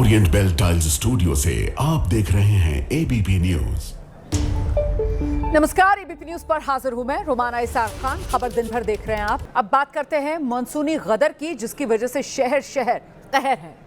Orient bell tiles studio से आप देख रहे हैं एबीपी न्यूज। नमस्कार, एबीपी न्यूज पर हाजिर हूं मैं रोमाना इसार खान। खबर दिन भर देख रहे हैं आप। अब बात करते हैं मानसूनी गदर की, जिसकी वजह से शहर शहर कहर है।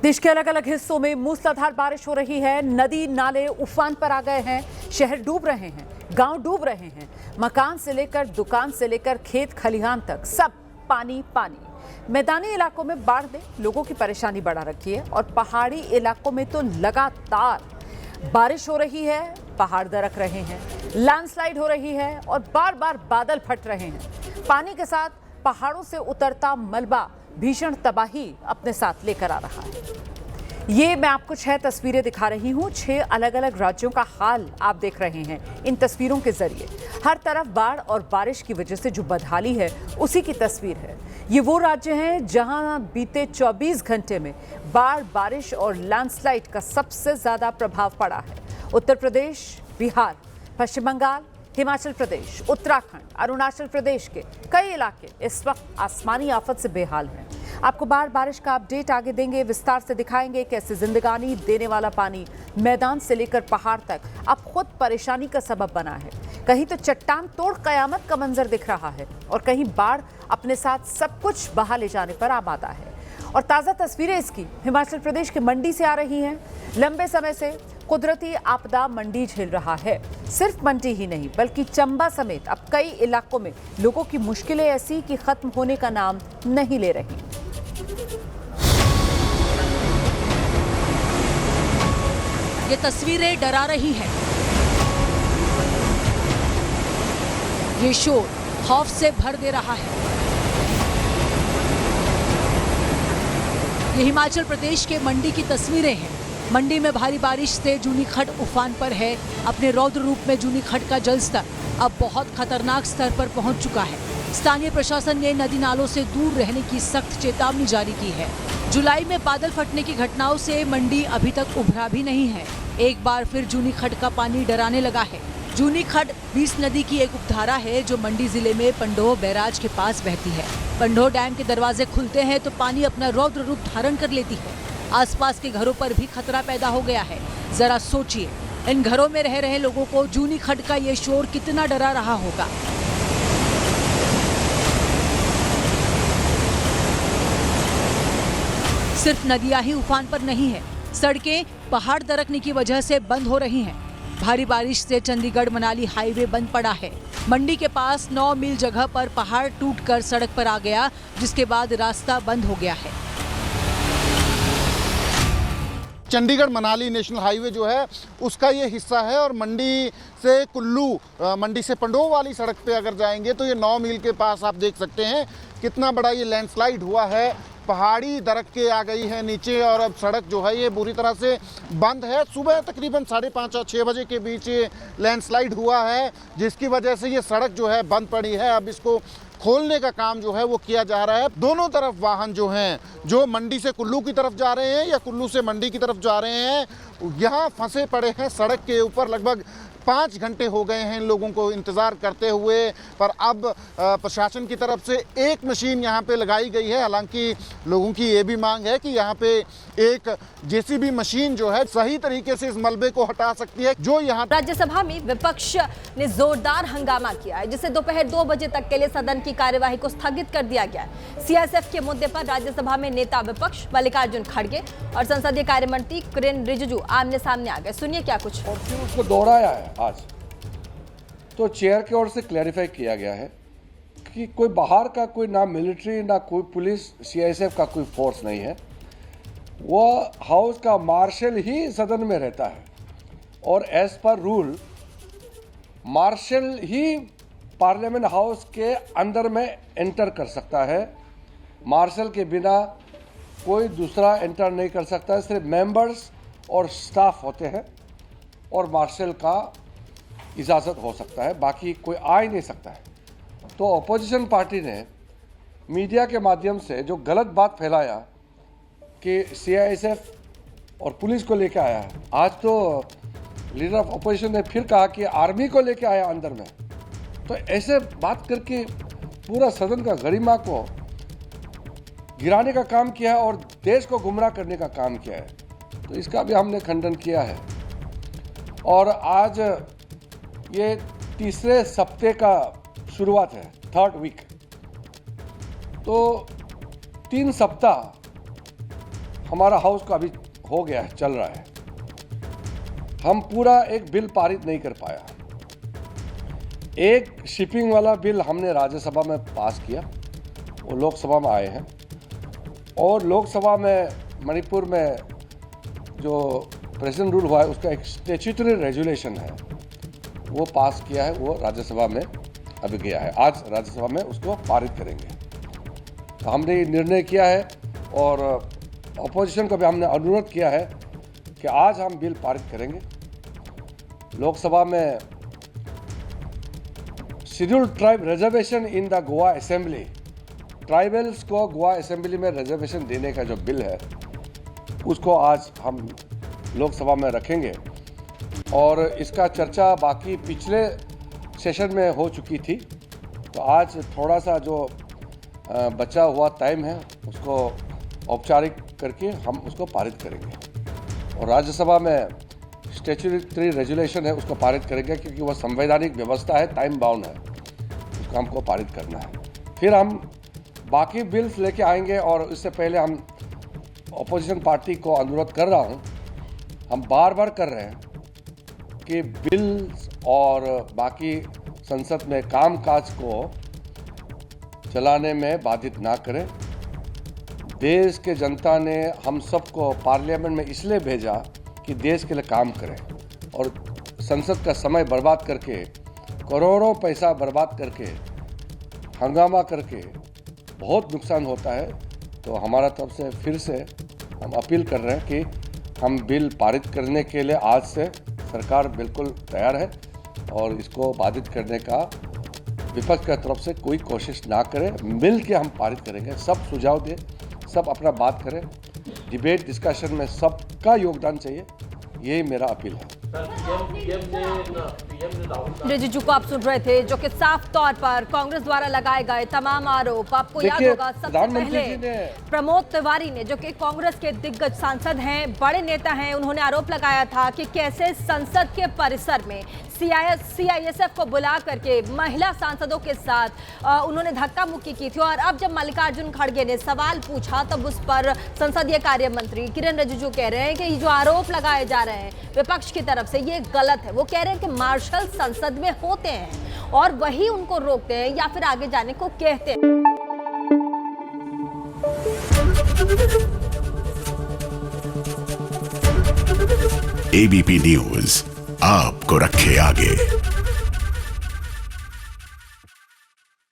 देश के अलग अलग हिस्सों में मूसलाधार बारिश हो रही है। नदी नाले उफान पर आ गए हैं, शहर डूब रहे हैं, गांव डूब रहे हैं। मकान से लेकर दुकान से लेकर खेत खलिहान तक सब पानी पानी। मैदानी इलाकों में बाढ़ ने लोगों की परेशानी बढ़ा रखी है और पहाड़ी इलाकों में तो लगातार बारिश हो रही है, पहाड़ दरक रहे हैं, लैंडस्लाइड हो रही है और बार बार बादल फट रहे हैं। पानी के साथ पहाड़ों से उतरता मलबा भीषण तबाही अपने साथ लेकर आ रहा है। ये मैं आपको 6 तस्वीरें दिखा रही हूं। 6 अलग अलग राज्यों का हाल आप देख रहे हैं इन तस्वीरों के जरिए। हर तरफ बाढ़ और बारिश की वजह से जो बदहाली है उसी की तस्वीर है। ये वो राज्य हैं जहां बीते 24 घंटे में बाढ़, बारिश और लैंडस्लाइड का सबसे ज्यादा प्रभाव पड़ा है। उत्तर प्रदेश, बिहार, पश्चिम बंगाल, हिमाचल प्रदेश, उत्तराखंड, अरुणाचल प्रदेश के कई इलाके इस वक्त आसमानी आफत से बेहाल हैं। आपको बाढ़ बारिश का अपडेट आगे देंगे, विस्तार से दिखाएंगे कैसे जिंदगानी देने वाला पानी मैदान से लेकर पहाड़ तक अब खुद परेशानी का सबब बना है। कहीं तो चट्टान तोड़ कयामत का मंजर दिख रहा है और कहीं बाढ़ अपने साथ सब कुछ बहा ले जाने पर आमादा है। और ताज़ा तस्वीरें इसकी हिमाचल प्रदेश के मंडी से आ रही हैं। लंबे समय से कुदरती आपदा मंडी झेल रहा है। सिर्फ मंडी ही नहीं बल्कि चंबा समेत अब कई इलाकों में लोगों की मुश्किलें ऐसी कि खत्म होने का नाम नहीं ले रही। ये तस्वीरें डरा रही हैं। ये शोर खौफ से भर दे रहा है। ये हिमाचल प्रदेश के मंडी की तस्वीरें हैं। मंडी में भारी बारिश से जूनी खड्ड उफान पर है। अपने रौद्र रूप में जूनी खड्ड का जलस्तर अब बहुत खतरनाक स्तर पर पहुंच चुका है। स्थानीय प्रशासन ने नदी नालों से दूर रहने की सख्त चेतावनी जारी की है। जुलाई में बादल फटने की घटनाओं से मंडी अभी तक उभरा भी नहीं है। एक बार फिर जूनी खड्ड का पानी डराने लगा है। जूनी खड्ड 20 नदी की एक उपधारा है जो मंडी जिले में पंडोह बैराज के पास बहती है। पंडोह डैम के दरवाजे खुलते हैं तो पानी अपना रौद्र रूप धारण कर लेती है। आसपास के घरों पर भी खतरा पैदा हो गया है। जरा सोचिए, इन घरों में रह रहे लोगों को जूनी खड्ड का ये शोर कितना डरा रहा होगा। सिर्फ नदियां ही उफान पर नहीं है, सड़कें पहाड़ दरकने की वजह से बंद हो रही हैं। भारी बारिश से चंडीगढ़ मनाली हाईवे बंद पड़ा है। मंडी के पास 9 मील जगह पर पहाड़ टूटकर सड़क पर आ गया, जिसके बाद रास्ता बंद हो गया है। चंडीगढ़ मनाली नेशनल हाईवे जो है उसका ये हिस्सा है और मंडी से कुल्लू, मंडी से पंडोह वाली सड़क पे अगर जाएंगे तो ये 9 मील के पास आप देख सकते हैं कितना बड़ा ये लैंडस्लाइड हुआ है। पहाड़ी दरक के आ गई है नीचे और अब सड़क जो है ये बुरी तरह से बंद है। सुबह तकरीबन 5:30 और 6 बजे के बीच ये लैंडस्लाइड हुआ है, जिसकी वजह से ये सड़क जो है बंद पड़ी है। अब इसको खोलने का काम जो है वो किया जा रहा है। दोनों तरफ वाहन जो हैं, जो मंडी से कुल्लू की तरफ जा रहे हैं या कुल्लू से मंडी की तरफ जा रहे हैं, यहाँ फंसे पड़े हैं सड़क के ऊपर। लगभग 5 घंटे हो गए हैं इन लोगों को इंतज़ार करते हुए, पर अब प्रशासन की तरफ से एक मशीन यहाँ पे लगाई गई है। हालांकि लोगों की ये भी मांग है कि यहाँ पे एक जेसीबी मशीन जो है सही तरीके से इस मलबे को हटा सकती है। जो यहाँ राज्यसभा में विपक्ष ने जोरदार हंगामा किया है, जिससे दोपहर 2 बजे तक के लिए सदन की कार्यवाही को स्थगित कर दिया गया है। सीएसएफ के मुद्दे पर राज्यसभा में नेता विपक्ष मल्लिकार्जुन खड़गे और संसदीय कार्य मंत्री किरेन रिजिजू आमने सामने आ गए। सुनिए क्या कुछ। और फिर उसको दोहराया है आज, तो चेयर की ओर से क्लैरिफाई किया गया है कि कोई बाहर का कोई ना मिलिट्री ना कोई पुलिस सीआईएसएफ का कोई फोर्स नहीं है। वह हाउस का मार्शल ही सदन में रहता है। और एज पर रूल मार्शल ही पार्लियामेंट हाउस के अंदर में एंटर कर सकता है। मार्शल के बिना कोई दूसरा एंटर नहीं कर सकता है। सिर्फ मेंबर्स और स्टाफ होते हैं और मार्शल का इजाज़त हो सकता है, बाकी कोई आ ही नहीं सकता है। तो अपोजिशन पार्टी ने मीडिया के माध्यम से जो गलत बात फैलाया कि सीआईएसएफ और पुलिस को लेकर आया है, आज तो लीडर ऑफ अपोजिशन ने फिर कहा कि आर्मी को लेकर आया अंदर में। तो ऐसे बात करके पूरा सदन का गरिमा को गिराने का काम किया है और देश को गुमराह करने का काम किया है। तो इसका भी हमने खंडन किया है। और आज ये तीसरे सप्ताह का शुरुआत है, 3rd वीक। तो 3 सप्ताह हमारा हाउस का अभी हो गया है, चल रहा है। हम पूरा एक बिल पारित नहीं कर पाया। एक शिपिंग वाला बिल हमने राज्यसभा में पास किया, वो लोकसभा में आए हैं। और लोकसभा में मणिपुर में जो प्रेसिडेंट रूल हुआ है उसका एक स्टैट्यूटरी रेजुलेशन है, वो पास किया है, वो राज्यसभा में अभी गया है। आज राज्यसभा में उसको पारित करेंगे। तो हमने ये निर्णय किया है और अपोजिशन को भी हमने अनुरोध किया है कि आज हम बिल पारित करेंगे। लोकसभा में scheduled tribe reservation in the Goa assembly, tribals को गोवा असेंबली में रिजर्वेशन देने का जो बिल है उसको आज हम लोकसभा में रखेंगे। और इसका चर्चा बाकी पिछले सेशन में हो चुकी थी। तो आज थोड़ा सा जो बचा हुआ टाइम है उसको औपचारिक करके हम उसको पारित करेंगे। और राज्यसभा में स्टैट्यूटरी रेजुलेशन है उसको पारित करेंगे, क्योंकि वह संवैधानिक व्यवस्था है, टाइम बाउंड है, उसको हमको पारित करना है। फिर हम बाकी बिल्स लेके आएंगे। और इससे पहले हम अपोजिशन पार्टी को अनुरोध कर रहा हूँ, हम बार बार कर रहे हैं कि बिल्स और बाकी संसद में कामकाज को चलाने में बाधित ना करें। देश के जनता ने हम सबको पार्लियामेंट में इसलिए भेजा कि देश के लिए काम करें, और संसद का समय बर्बाद करके, करोड़ों पैसा बर्बाद करके, हंगामा करके बहुत नुकसान होता है। तो हमारा तरफ से फिर से हम अपील कर रहे हैं कि हम बिल पारित करने के लिए आज से सरकार बिल्कुल तैयार है, और इसको बाधित करने का विपक्ष की तरफ से कोई कोशिश ना करें। मिल के हम पारित करेंगे। सब सुझाव दें, सब अपना बात करें, डिबेट डिस्कशन में सबका योगदान चाहिए, यही मेरा अपील है। रिजिजू को आप सुन रहे थे, जो कि साफ तौर पर कांग्रेस द्वारा लगाए गए तमाम आरोप, आपको याद होगा सबसे पहले प्रमोद तिवारी ने, जो कि कांग्रेस के दिग्गज सांसद हैं, बड़े नेता हैं, उन्होंने आरोप लगाया था कि कैसे संसद के परिसर में सीआईएसएफ को बुला करके महिला सांसदों के साथ उन्होंने धक्का मुक्की की थी। और अब जब मल्लिकार्जुन खड़गे ने सवाल पूछा तब उस पर संसदीय कार्य मंत्री किरेन रिजिजू कह रहे हैं कि ये जो आरोप लगाए जा रहे हैं विपक्ष की तरफ से ये गलत है। वो कह रहे हैं कि मार्शल संसद में होते हैं और वही उनको रोकते हैं या फिर आगे जाने को कहते हैं। एबीपी न्यूज आपको रखे आगे।